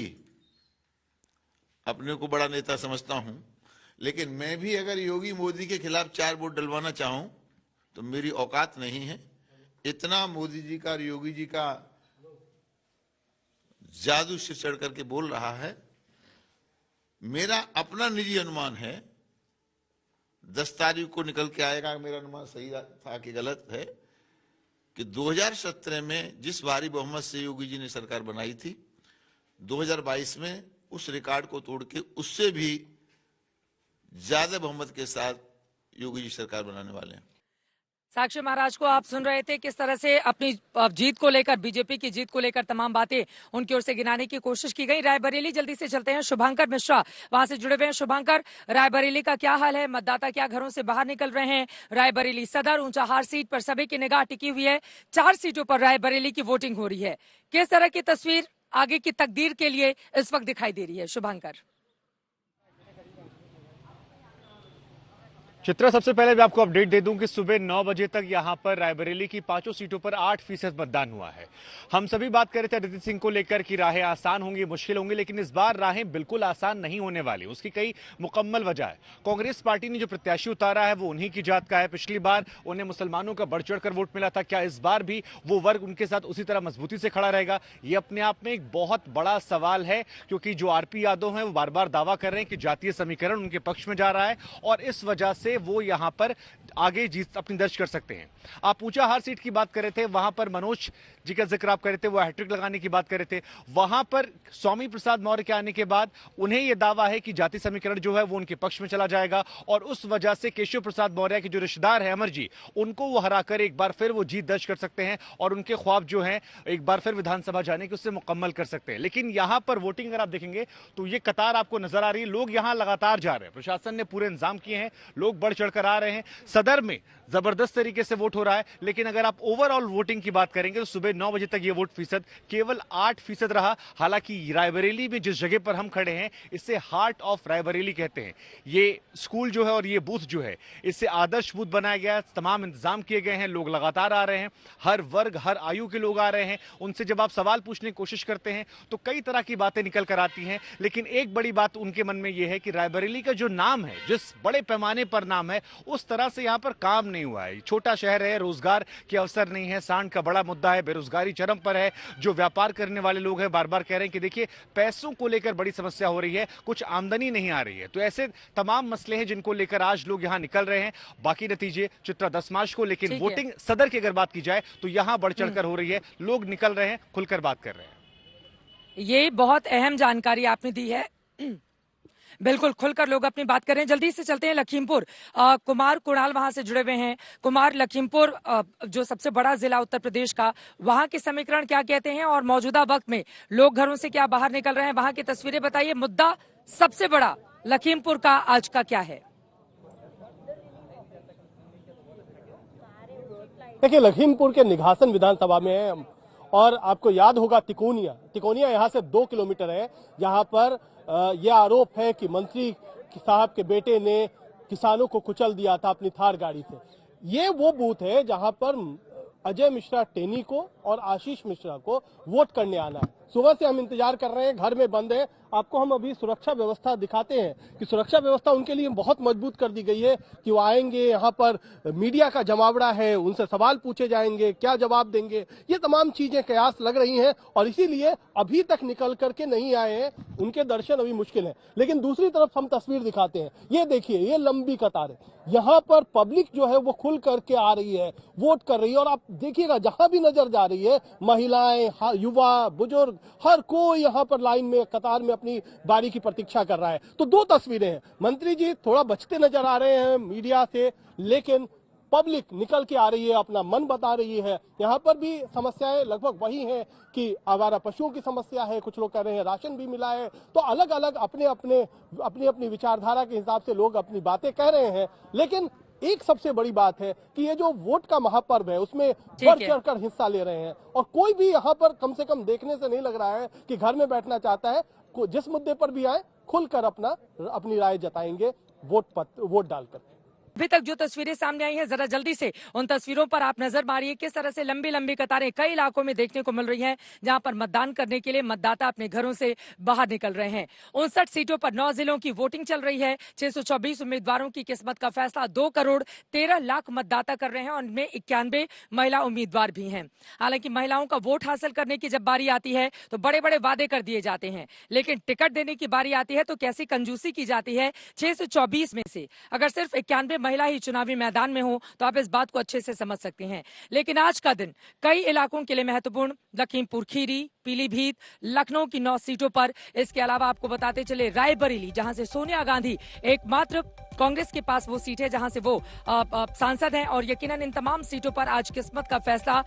अपने को बड़ा नेता समझता हूं, लेकिन मैं भी अगर योगी मोदी के खिलाफ 4 वोट डलवाना चाहूं तो मेरी औकात नहीं है। इतना मोदी जी का और योगी जी का जादू से चढ़ करके बोल रहा है। मेरा अपना निजी अनुमान है, 10 तारीख को निकल के आएगा मेरा अनुमान सही था कि गलत है, कि 2017 में जिस भारी बहुमत से योगी जी ने सरकार बनाई थी, 2022 में उस रिकॉर्ड को तोड़ के उससे भी ज्यादा बहुमत के साथ योगी जी सरकार बनाने वाले हैं। साक्षी महाराज को आप सुन रहे थे, किस तरह से अपनी जीत को लेकर, बीजेपी की जीत को लेकर तमाम बातें उनकी ओर से गिनाने की कोशिश की गई। रायबरेली जल्दी से चलते हैं, शुभांकर मिश्रा वहां से जुड़े हुए हैं। शुभांकर, रायबरेली का क्या हाल है? मतदाता क्या घरों से बाहर निकल रहे हैं? रायबरेली सदर ऊंचाहार सीट पर सभी की निगाह टिकी हुई है। 4 सीटों पर रायबरेली की वोटिंग हो रही है। किस तरह की तस्वीर आगे की तकदीर के लिए इस वक्त दिखाई दे रही है? शुभांकर। चित्रा, सबसे पहले मैं आपको अपडेट दे दूं कि सुबह 9 बजे तक यहां पर रायबरेली की 5 सीटों पर 8% मतदान हुआ है। हम सभी बात कर रहे थे अदिति सिंह को लेकर कि राहें आसान होंगी, मुश्किल होंगी, लेकिन इस बार राहें बिल्कुल आसान नहीं होने वाली। उसकी कई मुकम्मल वजह है। कांग्रेस पार्टी ने जो प्रत्याशी उतारा है वो उन्हीं की जात का है। पिछली बार उन्हें मुसलमानों का बढ़ चढ़कर वोट मिला था, क्या इस बार भी वो वर्ग उनके साथ उसी तरह मजबूती से खड़ा रहेगा? ये अपने आप में एक बहुत बड़ा सवाल है, क्योंकि जो आरपी यादव हैं वो बार बार दावा कर रहे हैं कि जातीय समीकरण उनके पक्ष में जा रहा है और इस वजह से वो यहां पर आगे जीत अपनी दर्ज कर सकते हैं। आप ऊंचाहार सीट की बात कर रहे थे, वहां पर मनोज जी का जिक्र आप कर रहे थे, वो हैट्रिक लगाने की बात कर रहे थे। वहां पर स्वामी प्रसाद मौर्य के आने के बाद उन्हें यह दावा है कि जाति समीकरण जो है वो उनके पक्ष में चला जाएगा और उस वजह से केशव प्रसाद मौर्य के जो रिश्तेदार है अमर जी, उनको वो हराकर एक बार फिर वो जीत दर्ज कर सकते हैं और उनके ख्वाब जो हैं एक बार फिर विधानसभा जाने के उससे मुकम्मल कर सकते हैं। लेकिन यहां पर वोटिंग अगर आप देखेंगे तो ये कतार आपको नजर आ रही है। लोग यहां लगातार जा रहे हैं, प्रशासन ने पूरे इंतजाम किए हैं, लोग बढ़ चढ़कर आ रहे हैं। सदर में जबरदस्त तरीके से वोट हो रहा है, लेकिन अगर आप ओवरऑल वोटिंग की बात करेंगे तो सुबह 9 बजे तक ये वोट फीसद केवल 8% रहा। हालांकि रायबरेली में जिस जगह पर हम खड़े हैं इसे हार्ट ऑफ रायबरेली कहते हैं। ये स्कूल जो है और ये बूथ जो है इसे आदर्श बूथ बनाया गया है, तमाम इंतजाम किए गए हैं, लोग लगातार आ रहे हैं, हर वर्ग हर आयु के लोग आ रहे हैं। उनसे जब आप सवाल पूछने की कोशिश करते हैं तो कई तरह की बातें निकल कर आती हैं, लेकिन एक बड़ी बात उनके मन में यह है कि रायबरेली का जो नाम है, जिस बड़े पैमाने पर नाम है, उस तरह से यहां पर काम नहीं हुआ है। छोटा शहर है, रोजगार के अवसर नहीं है, सांड का बड़ा मुद्दा है, बेरोजगारी चरम पर है। जो व्यापार करने वाले लोग हैं बार बार कह रहे हैं कि देखिए पैसों को लेकर बड़ी समस्या हो रही है, कुछ आमदनी नहीं आ रही है। तो ऐसे तमाम मसले हैं जिनको लेकर आज लोग यहां निकल रहे हैं। बाकी नतीजे चित्रा 10 मार्च को, लेकिन वोटिंग सदर की अगर बात की जाए तो यहां बढ़ चढ़कर हो रही है, लोग निकल रहे हैं, खुलकर बात कर रहे हैं। ये बहुत अहम जानकारी आपने दी है, बिल्कुल खुलकर लोग अपनी बात कर रहे हैं। जल्दी से चलते हैं लखीमपुर। कुमार कुणाल वहां से जुड़े हुए हैं। कुमार, लखीमपुर जो सबसे बड़ा जिला उत्तर प्रदेश का, वहां के समीकरण क्या कहते हैं और मौजूदा वक्त में लोग घरों से क्या बाहर निकल रहे हैं, वहां की तस्वीरें बताइए। मुद्दा सबसे बड़ा लखीमपुर का आज का क्या है? देखिए, लखीमपुर के निघासन विधानसभा में, और आपको याद होगा तिकोनिया यहाँ से 2 किलोमीटर है। यहाँ पर यह आरोप है कि मंत्री साहब के बेटे ने किसानों को कुचल दिया था अपनी थार गाड़ी से। ये वो बूथ है जहां पर अजय मिश्रा टेनी को और आशीष मिश्रा को वोट करने आना है। सुबह से हम इंतजार कर रहे हैं, घर में बंद है। आपको हम अभी सुरक्षा व्यवस्था दिखाते हैं कि सुरक्षा व्यवस्था उनके लिए बहुत मजबूत कर दी गई है कि वो आएंगे, यहाँ पर मीडिया का जमावड़ा है, उनसे सवाल पूछे जाएंगे, क्या जवाब देंगे, ये तमाम चीजें कयास लग रही हैं और इसीलिए अभी तक निकल करके नहीं आए हैं, उनके दर्शन अभी मुश्किल है। लेकिन दूसरी तरफ हम तस्वीर दिखाते हैं, ये देखिए, ये लंबी कतार है, यहाँ पर पब्लिक जो है वो खुल करके आ रही है, वोट कर रही है। और आप देखिएगा जहां भी नजर जा रही है, महिलाएं, युवा, बुजुर्ग, हर कोई यहाँ पर लाइन में, कतार में अपनी बारी की प्रतीक्षा कर रहा है। तो 2 तस्वीरें हैं, मंत्री जी थोड़ा बचते नजर आ रहे हैं मीडिया से, लेकिन पब्लिक निकल के आ रही है, अपना मन बता रही है। यहाँ पर भी समस्याएं लगभग वही हैं कि आवारा पशुओं की समस्या है, कुछ लोग कह रहे हैं राशन भी मिला है। तो अलग अलग अपनी अपनी विचारधारा के हिसाब से लोग अपनी बातें कह रहे हैं, लेकिन एक सबसे बड़ी बात है कि ये जो वोट का महापर्व है उसमें बढ़ चढ़कर हिस्सा ले रहे हैं और कोई भी यहाँ पर कम से कम देखने से नहीं लग रहा है कि घर में बैठना चाहता है। जिस मुद्दे पर भी आए खुलकर अपनी राय जताएंगे वोट डालकर। अभी तक जो तस्वीरें सामने आई हैं, जरा जल्दी से उन तस्वीरों पर आप नजर मारिए। किस तरह से लंबी लंबी कतारें कई इलाकों में देखने को मिल रही हैं, जहां पर मतदान करने के लिए मतदाता अपने घरों से बाहर निकल रहे हैं। 59 सीटों पर 9 जिलों की वोटिंग चल रही है। 624 उम्मीदवारों की किस्मत का फैसला 2 करोड़ 13 लाख मतदाता कर रहे हैं और उनमें 91 महिला उम्मीदवार भी हैं। हालांकि महिलाओं का वोट हासिल करने की जब बारी आती है तो बड़े बड़े वादे कर दिए जाते हैं, लेकिन टिकट देने की बारी आती है तो कैसी कंजूसी की जाती है। 624 में से अगर सिर्फ 91 महिला ही चुनावी मैदान में हो तो आप इस बात को अच्छे से समझ सकते हैं। लेकिन आज का दिन कई इलाकों के लिए महत्वपूर्ण, लखीमपुर खीरी, पीलीभीत, लखनऊ की 9 सीटों पर। इसके अलावा आपको बताते चले रायबरेली, जहां से सोनिया गांधी एकमात्र कांग्रेस के पास वो सीट है जहां से वो सांसद हैं, और यकीनन इन तमाम सीटों पर आज किस्मत का फैसला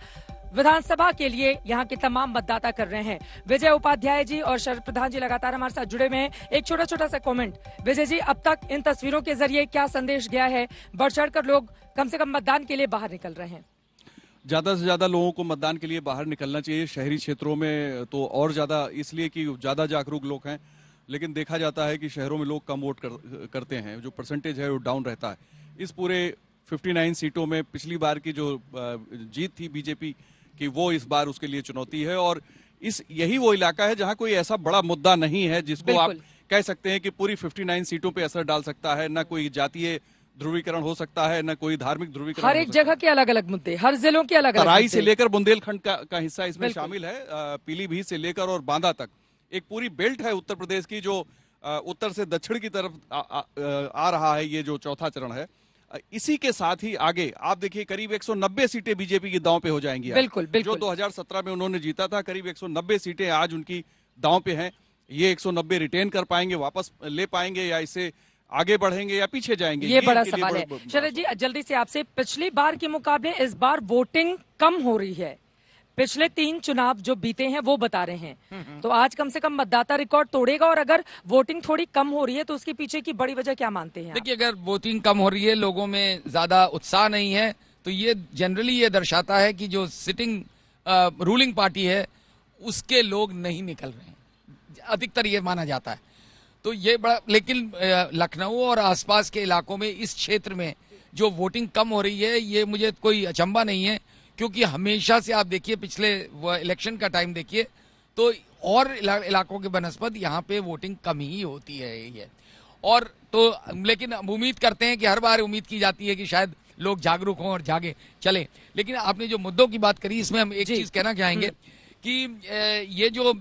विधानसभा के लिए यहाँ के तमाम मतदाता कर रहे हैं। विजय उपाध्याय जी और शरद प्रधान जी लगातार हमारे साथ जुड़े हुए हैं। एक छोटा छोटा सा कमेंट विजय जी, अब तक इन तस्वीरों के जरिए क्या संदेश गया है? बढ़ चढ़कर लोग कम से कम मतदान के लिए बाहर निकल रहे हैं। ज्यादा से ज्यादा लोगों को मतदान के लिए बाहर निकलना चाहिए। शहरी क्षेत्रों में तो और ज्यादा, इसलिए कि ज्यादा जागरूक लोग हैं, लेकिन देखा जाता है कि शहरों में लोग कम वोट करते हैं, जो परसेंटेज है वो डाउन रहता है। इस पूरे 59 सीटों में पिछली बार की जो जीत थी बीजेपी कि वो इस बार उसके लिए चुनौती है, और यही वो इलाका है जहां कोई ऐसा बड़ा मुद्दा नहीं है जिसको आप कह सकते हैं कि पूरी 59 सीटों पे असर डाल सकता है। ना कोई जातीय ध्रुवीकरण हो सकता है, ना कोई धार्मिक ध्रुवीकरण। हर एक जगह के अलग अलग मुद्दे, हर जिलों के अलग अलग। तराई से लेकर बुंदेलखंड का हिस्सा इसमें शामिल है, पीलीभीत से लेकर और बांदा तक एक पूरी बेल्ट है उत्तर प्रदेश की, जो उत्तर से दक्षिण की तरफ आ रहा है। ये जो चौथा चरण है, इसी के साथ ही आगे आप देखिए करीब 190 सीटें बीजेपी की दांव पे हो जाएंगी। बिल्कुल, बिल्कुल। जो 2017 में उन्होंने जीता था, करीब 190 सीटें आज उनकी दांव पे हैं। ये 190 रिटेन कर पाएंगे, वापस ले पाएंगे, या इससे आगे बढ़ेंगे या पीछे जाएंगे, ये बड़ा सवाल है। शरद जी, जल्दी से आपसे, पिछली बार के मुकाबले इस बार वोटिंग कम हो रही है। पिछले 3 चुनाव जो बीते हैं वो बता रहे हैं, तो आज कम से कम मतदाता रिकॉर्ड तोड़ेगा। और अगर वोटिंग थोड़ी कम हो रही है तो उसके पीछे की बड़ी वजह क्या मानते हैं? देखिए, अगर वोटिंग कम हो रही है, लोगों में ज्यादा उत्साह नहीं है, तो ये जनरली ये दर्शाता है कि जो सिटिंग रूलिंग पार्टी है उसके लोग नहीं निकल रहे हैं, अधिकतर ये माना जाता है। तो ये बड़ा, लेकिन लखनऊ और आसपास के इलाकों में, इस क्षेत्र में जो वोटिंग कम हो रही है, ये मुझे कोई अचंभा नहीं है, क्योंकि हमेशा से आप देखिए, पिछले इलेक्शन का टाइम देखिए तो और इलाकों के बनस्पत यहाँ पे वोटिंग कम ही होती है ये। और तो लेकिन उम्मीद करते हैं कि हर बार उम्मीद की जाती है कि शायद लोग जागरूक हों और जागे चले। लेकिन आपने जो मुद्दों की बात करी, इसमें हम एक चीज कहना चाहेंगे कि ये जो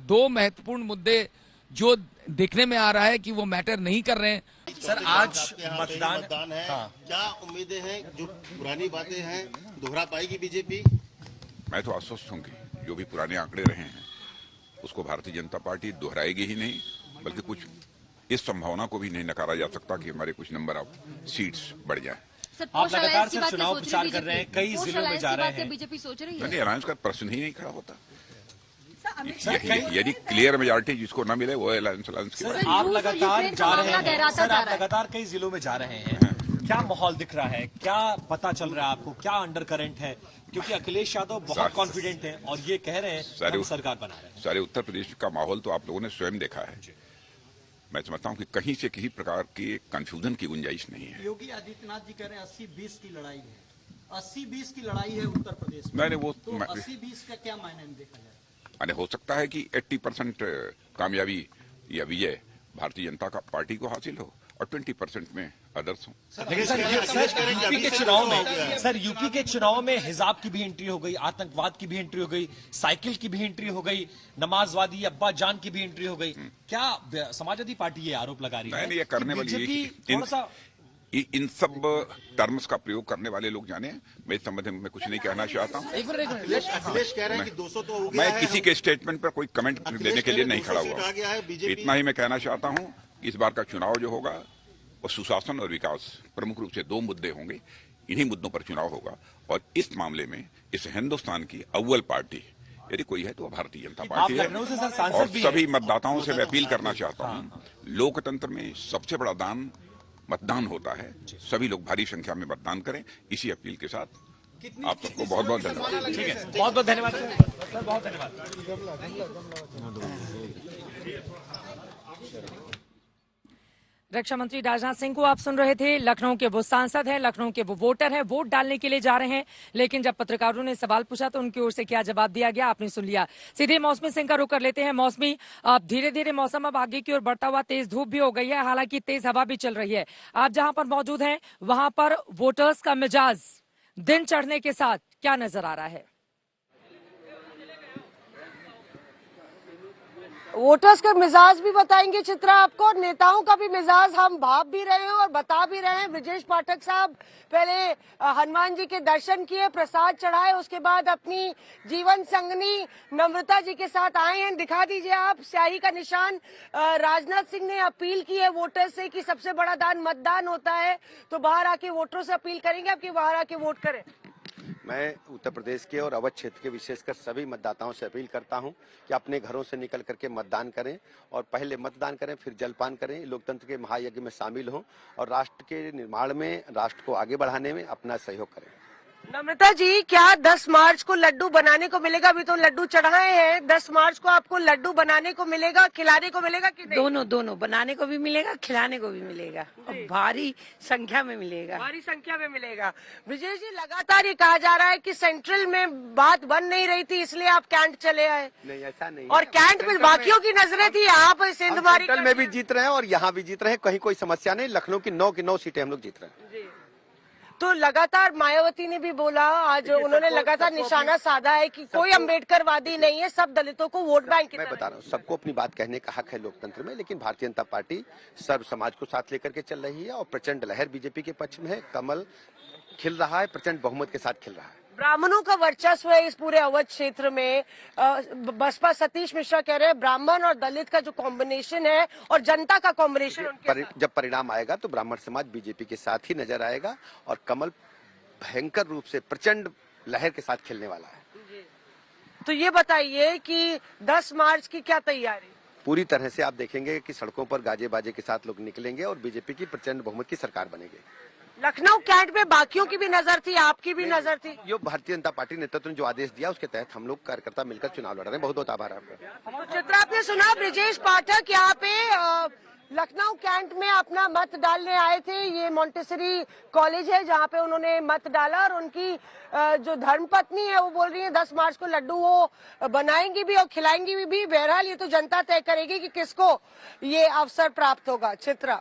2 महत्वपूर्ण मुद्दे जो देखने में आ रहा है कि वो मैटर नहीं कर रहे हैं। सर, आज मतदान है, क्या उम्मीदें हैं? जो पुरानी बातें हैं दोहरा पाएगी बीजेपी? मैं तो आश्वस्त हूँ कि जो भी पुराने आंकड़े रहे हैं उसको भारतीय जनता पार्टी दोहराएगी ही नहीं, बल्कि कुछ इस संभावना को भी नहीं नकारा जा सकता कि हमारे कुछ नंबर ऑफ सीट्स बढ़ जाए। आप लगातार से चुनाव प्रचार कर रहे हैं, कई जिलों में जा रहे हैं, बीजेपी सोच रही है? मैंने अलायंस का प्रश्न ही नहीं खड़ा होता। यदि क्लियर मेजॉरिटी जिसको ना मिले वो अलायंस आप लगातार जा रहे हैं, सर आप लगातार कई जिलों में जा रहे हैं, क्या माहौल दिख रहा है, क्या पता चल रहा है आपको, क्या अंडर करंट है? क्योंकि अखिलेश यादव बहुत कॉन्फिडेंट हैं और ये कह रहे हैं हम सरकार बना रहे हैं। सारे उत्तर प्रदेश का माहौल तो आप लोगों ने स्वयं देखा है। मैं समझता हूँ कि कहीं से किसी प्रकार की कंफ्यूजन की गुंजाइश नहीं है। योगी आदित्यनाथ जी कह रहे हैं 80-20 की लड़ाई है, 80-20 की लड़ाई है उत्तर प्रदेश में। मैंने वो तो 80-20 का क्या मायने देखा जाए? माने हो सकता है कि 80% कामयाबी या विजय भारतीय जनता का पार्टी को हासिल हो और 20% में अदर्स हो। लेकिन सर यूपी के चुनाव में हिजाब की भी एंट्री हो गई, आतंकवाद की भी एंट्री हो गई, साइकिल की भी एंट्री हो गई, नमाजवादी अब्बा जान की भी एंट्री हो गई। क्या समाजवादी पार्टी ये आरोप लगा रही है? ये करने वाली इन सब टर्म्स का प्रयोग करने वाले लोग जाने, मैं इस संबंध में कुछ नहीं कहना चाहता हूँ। अखिलेश कह रहे हैं कि 200 तो हो गया मैं किसी के स्टेटमेंट पर कोई कमेंट देने के लिए नहीं खड़ा हुआ। इतना ही मैं कहना चाहता हूँ कि इस बार का चुनाव जो होगा वो सुशासन और विकास प्रमुख रूप से 2 मुद्दे होंगे। इन्हीं मुद्दों पर चुनाव होगा और इस मामले में इस हिंदुस्तान की अव्वल पार्टी यदि कोई है तो भारतीय जनता पार्टी है। और सभी मतदाताओं से मैं अपील करना चाहता हूँ, लोकतंत्र में सबसे बड़ा दान मतदान होता है, सभी लोग भारी संख्या में मतदान करें, इसी अपील के साथ आप सबको बहुत बहुत धन्यवाद। ठीक है, बहुत बहुत धन्यवाद सर, बहुत धन्यवाद। रक्षा मंत्री राजनाथ सिंह को आप सुन रहे थे। लखनऊ के वो सांसद हैं, लखनऊ के वो वोटर हैं, वोट डालने के लिए जा रहे हैं, लेकिन जब पत्रकारों ने सवाल पूछा तो उनकी ओर से क्या जवाब दिया गया आपने सुन लिया। सीधे मौसमी सिंह का रुख कर लेते हैं। मौसमी, अब धीरे धीरे मौसम अब आगे की ओर बढ़ता हुआ, तेज धूप भी हो गई है, हालांकि तेज हवा भी चल रही है। आप जहां पर मौजूद हैं वहां पर वोटर्स का मिजाज दिन चढ़ने के साथ क्या नजर आ रहा है? वोटर्स का मिजाज भी बताएंगे चित्रा आपको, नेताओं का भी मिजाज हम भाप भी रहे हैं और बता भी रहे हैं। ब्रजेश पाठक साहब पहले हनुमान जी के दर्शन किए, प्रसाद चढ़ाए, उसके बाद अपनी जीवन संगनी नम्रता जी के साथ आए हैं। दिखा दीजिए आप स्याही का निशान। राजनाथ सिंह ने अपील की है वोटर्स से कि सबसे बड़ा दान मतदान होता है, तो बाहर आके वोटरों से अपील करेंगे आपकी बाहर आके वोट करें। मैं उत्तर प्रदेश के और अवध क्षेत्र के विशेषकर सभी मतदाताओं से अपील करता हूं कि अपने घरों से निकल करके मतदान करें और पहले मतदान करें, फिर जलपान करें, लोकतंत्र के महायज्ञ में शामिल हों और राष्ट्र के निर्माण में, राष्ट्र को आगे बढ़ाने में अपना सहयोग करें। नम्रता जी, क्या 10 मार्च को लड्डू बनाने को मिलेगा? अभी तो लड्डू चढ़ाए हैं, 10 मार्च को आपको लड्डू बनाने को मिलेगा, खिलाने को मिलेगा कि नहीं? दोनों बनाने को भी मिलेगा, खिलाने को भी मिलेगा और भारी संख्या में मिलेगा। भारी संख्या में मिलेगा। ब्रजेश जी, लगातार ये कहा जा रहा है कि सेंट्रल में बात बन नहीं रही थी इसलिए आप कैंट चले आए। नहीं, ऐसा नहीं। और कैंट में बाकियों की नजरें थी, आप सिंधमारी में भी जीत रहे हैं और यहाँ भी जीत रहे हैं, कहीं कोई समस्या नहीं। लखनऊ की 9 सीटें हम लोग जीत रहे हैं। तो लगातार मायावती ने भी बोला, आज उन्होंने लगातार निशाना साधा है कि कोई अम्बेडकरवादी नहीं है, सब दलितों को वोट बैंक। मैं बता रहा हूँ, सबको अपनी बात कहने का हक है लोकतंत्र में, लेकिन भारतीय जनता पार्टी सर्व समाज को साथ लेकर के चल रही है और प्रचंड लहर बीजेपी के पक्ष में है। कमल खिल रहा है, प्रचंड बहुमत के साथ खिल रहा है। ब्राह्मणों का वर्चस्व है इस पूरे अवध क्षेत्र में। बसपा सतीश मिश्रा कह रहे हैं ब्राह्मण और दलित का जो कॉम्बिनेशन है और जनता का कॉम्बिनेशन, जब परिणाम आएगा तो ब्राह्मण समाज बीजेपी के साथ ही नजर आएगा और कमल भयंकर रूप से प्रचंड लहर के साथ खिलने वाला है। तो ये बताइए कि 10 मार्च की क्या तैयारी? पूरी तरह से आप देखेंगे कि सड़कों पर गाजे बाजे के साथ लोग निकलेंगे और बीजेपी की प्रचंड बहुमत की सरकार बनेगी। लखनऊ कैंट में बाकियों की भी नजर थी, आपकी भी नजर थी? जो भारतीय जनता पार्टी नेतृत्व ने जो आदेश दिया उसके तहत हम लोग कार्यकर्ता मिलकर चुनाव लड़ रहे हैं। बहुत बहुत आभार आपका। तो चित्रा, आपने सुना ब्रजेश पाठक यहाँ पे लखनऊ कैंट में अपना मत डालने आए थे। ये मॉन्टेसरी कॉलेज है जहाँ पे उन्होंने मत डाला और उनकी जो धर्मपत्नी है वो बोल रही है 10 मार्च को लड्डू वो बनाएंगी भी और खिलाएंगी भी। बहरहाल ये तो जनता तय करेगी कि किसको ये अवसर प्राप्त होगा। चित्रा,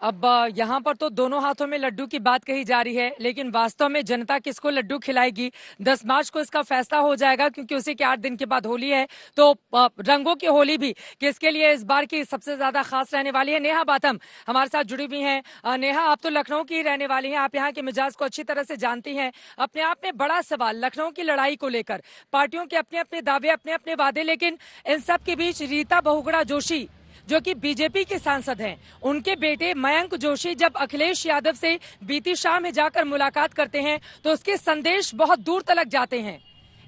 अब यहाँ पर तो दोनों हाथों में लड्डू की बात कही जा रही है, लेकिन वास्तव में जनता किसको लड्डू खिलाएगी 10 मार्च को इसका फैसला हो जाएगा, क्योंकि उसी के 8 दिन के बाद होली है। तो रंगों की होली भी किसके लिए इस बार की सबसे ज्यादा खास रहने वाली है? नेहा बाथम हमारे साथ जुड़ी हुई हैं। नेहा, आप तो लखनऊ की रहने वाली हैं, आप यहाँ के मिजाज को अच्छी तरह से जानती हैं। अपने आप में बड़ा सवाल लखनऊ की लड़ाई को लेकर, पार्टियों के अपने अपने दावे, अपने अपने वादे, लेकिन इन सब के बीच रीता बहुगुणा जोशी जो कि बीजेपी के सांसद हैं, उनके बेटे मयंक जोशी जब अखिलेश यादव से बीती शाम में जाकर मुलाकात करते हैं तो उसके संदेश बहुत दूर तक जाते हैं।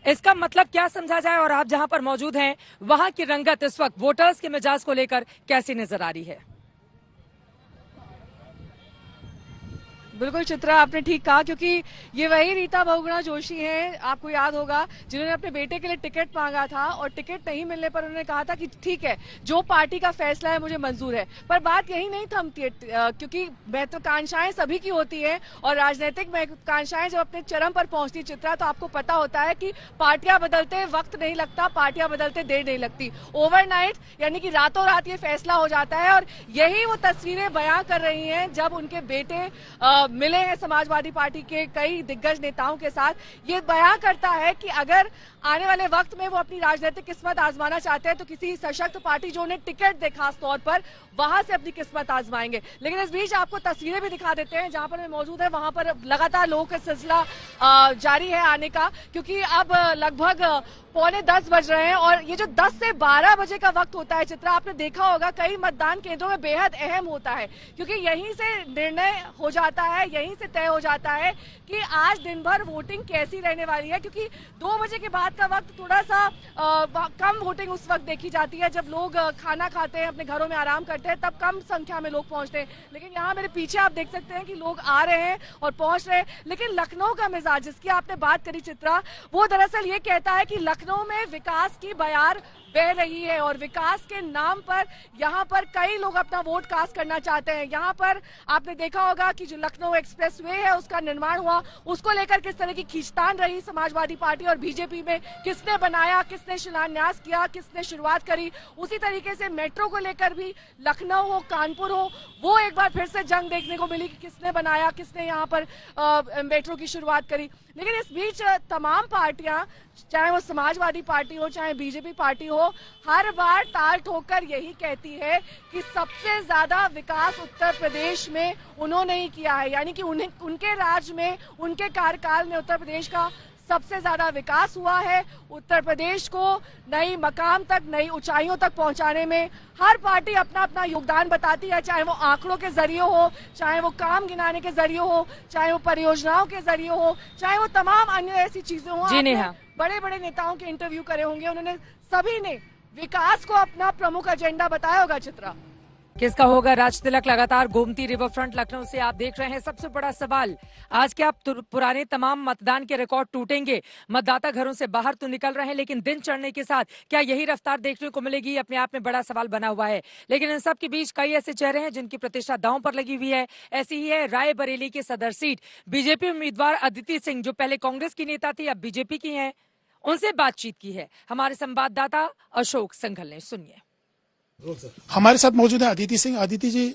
इसका मतलब क्या समझा जाए? और आप जहां पर मौजूद हैं वहां की रंगत इस वक्त वोटर्स के मिजाज को लेकर कैसी नजर आ रही है? बिल्कुल चित्रा, आपने ठीक कहा, क्योंकि ये वही रीता बहुगुणा जोशी हैं, आपको याद होगा, जिन्होंने अपने बेटे के लिए टिकट मांगा था और टिकट नहीं मिलने पर उन्होंने कहा था कि ठीक है, जो पार्टी का फैसला है मुझे मंजूर है। पर बात यही नहीं थमती है, क्योंकि महत्वाकांक्षाएं सभी की होती है और राजनीतिक महत्वाकांक्षाएं जब अपने चरम पर पहुंचती चित्रा, तो आपको पता होता है कि पार्टियां बदलते वक्त नहीं लगता, पार्टियां बदलते देर नहीं लगती। ओवरनाइट यानी कि रातों रात ये फैसला हो जाता है और यही वो तस्वीरें बयां कर रही हैं जब उनके बेटे मिले हैं समाजवादी पार्टी के कई दिग्गज नेताओं के साथ। ये बयां करता है कि अगर आने वाले वक्त में वो अपनी राजनीतिक किस्मत आजमाना चाहते हैं तो किसी सशक्त पार्टी जो उन्हें टिकट दे खास तौर पर, वहां से अपनी किस्मत आजमाएंगे। लेकिन इस बीच आपको तस्वीरें भी दिखा देते हैं, जहां पर मैं मौजूद है वहां पर लगातार लोगों का सिलसिला जारी है आने का, क्योंकि अब लगभग 9:45 बज रहे हैं और ये जो 10 से 12 बजे का वक्त होता है चित्रा, आपने देखा होगा कई मतदान केंद्रों में बेहद अहम होता है, क्योंकि यहीं से निर्णय हो जाता है है यहीं से तय हो जाता है कि आज दिन भर वोटिंग कैसी रहने वाली है, क्योंकि 2 बजे के बाद का वक्त थोड़ा सा कम वोटिंग उस वक्त देखी जाती है जब लोग खाना खाते हैं, अपने घरों में आराम करते हैं, तब कम संख्या में लोग पहुंचते हैं। लेकिन यहाँ मेरे पीछे आप देख सकते हैं कि लोग आ रहे हैं और पहुंच रहे हैं। लेकिन लखनऊ का मिजाज जिसकी आपने बात करी चित्रा, वो दरअसल ये कहता है कि लखनऊ में विकास की बयार बह रही है और विकास के नाम पर यहाँ पर कई लोग अपना वोट कास्ट करना चाहते हैं। यहाँ पर आपने देखा होगा कि जो लखनऊ एक्सप्रेसवे है उसका निर्माण हुआ, उसको लेकर किस तरह की खींचतान रही समाजवादी पार्टी और बीजेपी में, किसने बनाया, किसने शिलान्यास किया, किसने शुरुआत करी। उसी तरीके से मेट्रो को लेकर भी लखनऊ हो कानपुर हो, वो एक बार फिर से जंग देखने को मिली कि किसने बनाया, किसने यहाँ पर मेट्रो की शुरुआत करी। लेकिन इस बीच तमाम पार्टियां, चाहे वो समाजवादी पार्टी हो चाहे बीजेपी पार्टी हो, हर बार ताल ठोकर यही कहती है कि सबसे ज्यादा विकास उत्तर प्रदेश में उन्होंने ही किया है, यानी कि उनके राज में, उनके कार्यकाल में उत्तर प्रदेश का सबसे ज्यादा विकास हुआ है। उत्तर प्रदेश को नई मकाम तक, नई ऊंचाइयों तक पहुंचाने में हर पार्टी अपना अपना योगदान बताती है, चाहे वो आंकड़ों के जरिए हो, चाहे वो काम गिनाने के जरिए हो, चाहे वो परियोजनाओं के जरिए हो, चाहे वो तमाम अन्य ऐसी चीजें हो। जी नेहा, बड़े बड़े नेताओं के इंटरव्यू करे होंगे, उन्होंने सभी ने विकास को अपना प्रमुख एजेंडा बताया होगा। चित्रा, किसका होगा राज तिलक? लगातार गोमती रिवर फ्रंट लखनऊ से आप देख रहे हैं। सबसे बड़ा सवाल आज के आप पुराने तमाम मतदान के रिकॉर्ड टूटेंगे। मतदाता घरों से बाहर तो निकल रहे हैं, लेकिन दिन चढ़ने के साथ क्या यही रफ्तार देखने को मिलेगी? अपने आप में बड़ा सवाल बना हुआ है। लेकिन इन सब के बीच कई ऐसे चेहरे हैं जिनकी प्रतिष्ठा दांव पर लगी हुई है। ऐसी ही है रायबरेली की सदर सीट। बीजेपी उम्मीदवार अदिति सिंह, जो पहले कांग्रेस की नेता थी, अब बीजेपी की है, उनसे बातचीत की है हमारे संवाददाता अशोक संघल ने। सुनिए। हमारे साथ मौजूद है अदिति सिंह। अदिति जी,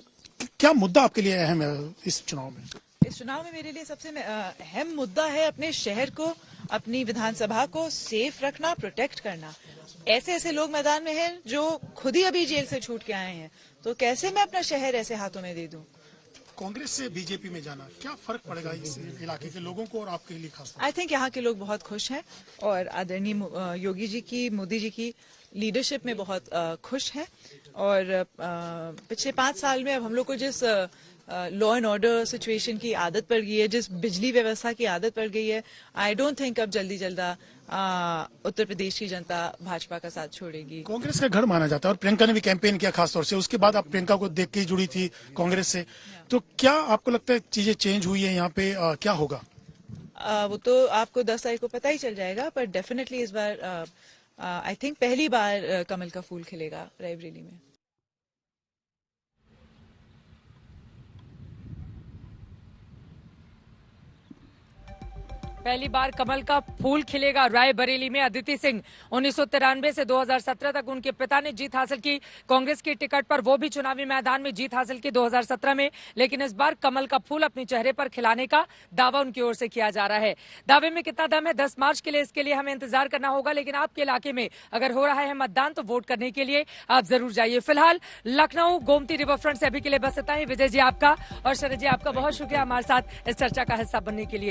क्या मुद्दा आपके लिए अहम है इस चुनाव में? इस चुनाव में मेरे लिए सबसे अहम मुद्दा है अपने शहर को, अपनी विधानसभा को सेफ रखना, प्रोटेक्ट करना। ऐसे ऐसे लोग मैदान में हैं जो खुद ही अभी जेल से छूट के आए हैं, तो कैसे मैं अपना शहर ऐसे हाथों में दे दूं? कांग्रेस से बीजेपी में जाना क्या फर्क पड़ेगा इस इलाके के लोगों को और आपके लिए खास? आई थिंक यहाँ के लोग बहुत खुश हैं और आदरणीय योगी जी की, मोदी जी की लीडरशिप में बहुत खुश हैं। और पिछले 5 साल में अब हम लोग को जिस लॉ एंड ऑर्डर सिचुएशन की आदत पड़ गई है, जिस बिजली व्यवस्था की आदत पड़ गई है, आई डोंट थिंक अब जल्दी उत्तर प्रदेश की जनता भाजपा का साथ छोड़ेगी। कांग्रेस का घर माना जाता है और प्रियंका ने भी कैंपेन किया खासतौर से। उसके बाद आप प्रियंका को देख के ही जुड़ी थी कांग्रेस से, तो क्या आपको लगता है चीजें चेंज हुई है यहाँ पे? क्या होगा? वो तो आपको 10 तारीख को पता ही चल जाएगा, पर डेफिनेटली इस बार आई थिंक पहली बार कमल का फूल खिलेगा रायबरेली में। पहली बार कमल का फूल खिलेगा रायबरेली में। अदिति सिंह 1993 से 2017 तक उनके पिता ने जीत हासिल की कांग्रेस की टिकट पर, वो भी चुनावी मैदान में जीत हासिल की 2017 में। लेकिन इस बार कमल का फूल अपने चेहरे पर खिलाने का दावा उनकी ओर से किया जा रहा है। दावे में कितना दम है 10 मार्च के लिए, इसके लिए हमें इंतजार करना होगा। लेकिन आपके इलाके में अगर हो रहा है मतदान तो वोट करने के लिए आप जरूर जाइए। फिलहाल लखनऊ गोमती रिवर फ्रंट से अभी के लिए बस इतना ही। विजय जी आपका और शरद जी आपका बहुत शुक्रिया हमारे साथ इस चर्चा का हिस्सा बनने के लिए।